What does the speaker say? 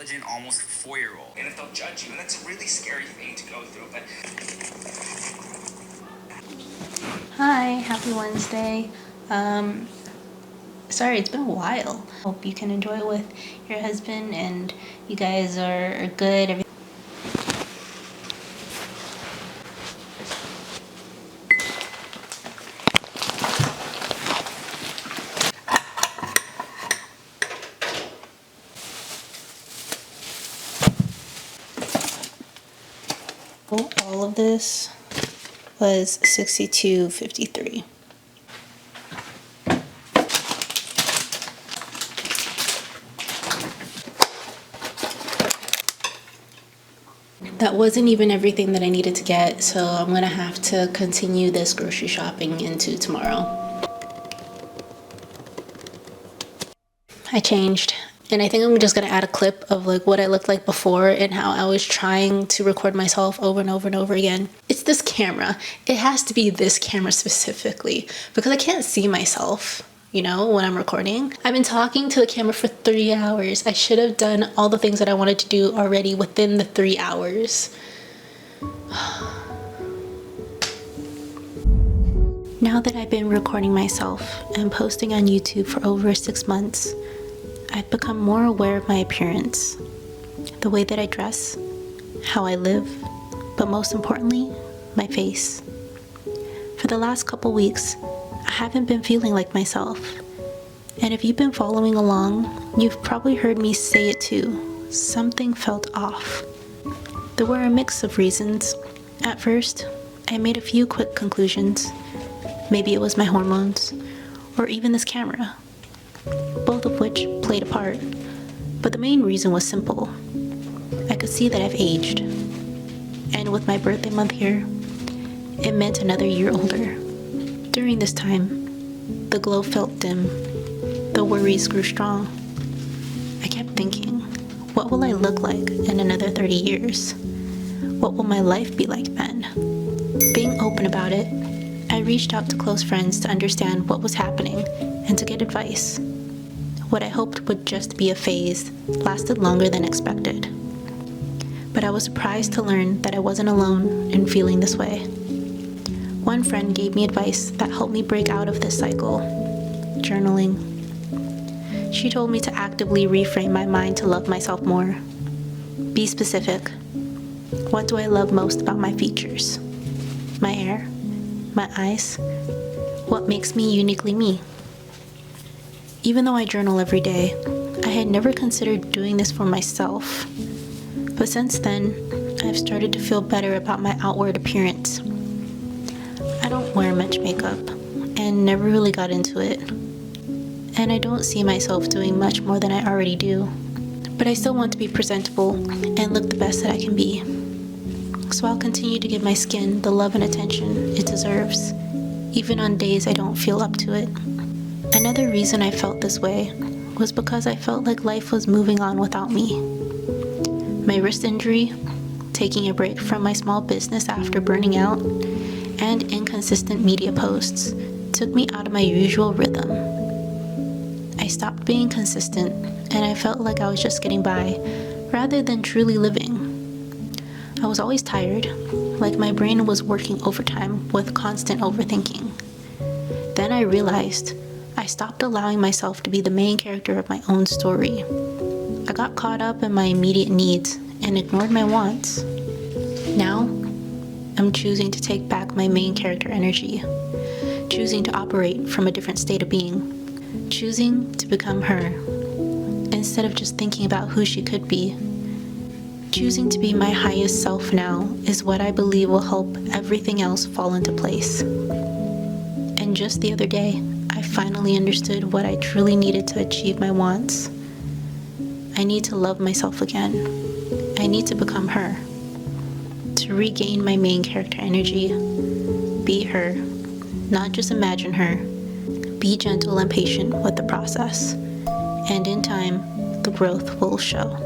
intelligent, almost 4-year-old. And if they'll judge you, and that's a really scary thing to go through, but... Hi, happy Wednesday. Sorry, it's been a while. Hope you can enjoy it with your husband and you guys are good. All of this was $62.53. That wasn't even everything that I needed to get, so I'm gonna have to continue this grocery shopping into tomorrow. I changed, and I think I'm just gonna add a clip of like what I looked like before and how I was trying to record myself over and over and over again. It's this camera. It has to be this camera specifically because I can't see myself, you know, when I'm recording. I've been talking to the camera for 3 hours. I should have done all the things that I wanted to do already within the 3 hours. Now that I've been recording myself and posting on YouTube for over 6 months, I've become more aware of my appearance, the way that I dress, how I live, but most importantly, my face. For the last couple weeks, I haven't been feeling like myself. And if you've been following along, you've probably heard me say it too. Something felt off. There were a mix of reasons. At first, I made a few quick conclusions. Maybe it was my hormones, or even this camera, both of which played a part. But the main reason was simple. I could see that I've aged. And with my birthday month here, it meant another year older. During this time, the glow felt dim. The worries grew strong. I kept thinking, what will I look like in another 30 years? What will my life be like then? Being open about it, I reached out to close friends to understand what was happening and to get advice. What I hoped would just be a phase lasted longer than expected. But I was surprised to learn that I wasn't alone in feeling this way. One friend gave me advice that helped me break out of this cycle: journaling. She told me to actively reframe my mind to love myself more. Be specific. What do I love most about my features? My hair? My eyes? What makes me uniquely me? Even though I journal every day, I had never considered doing this for myself. But since then, I've started to feel better about my outward appearance. I don't wear much makeup and never really got into it. And I don't see myself doing much more than I already do. But I still want to be presentable and look the best that I can be. So I'll continue to give my skin the love and attention it deserves, even on days I don't feel up to it. Another reason I felt this way was because I felt like life was moving on without me. My wrist injury, taking a break from my small business after burning out, and inconsistent media posts took me out of my usual rhythm. I stopped being consistent, and I felt like I was just getting by rather than truly living. I was always tired, like my brain was working overtime with constant overthinking. Then I realized I stopped allowing myself to be the main character of my own story. I got caught up in my immediate needs and ignored my wants. Now, I'm choosing to take back my main character energy, choosing to operate from a different state of being, choosing to become her, instead of just thinking about who she could be. Choosing to be my highest self now is what I believe will help everything else fall into place. And just the other day, I finally understood what I truly needed to achieve my wants. I need to love myself again. I need to become her. To regain my main character energy, be her, not just imagine her. Be gentle and patient with the process, and in time, the growth will show.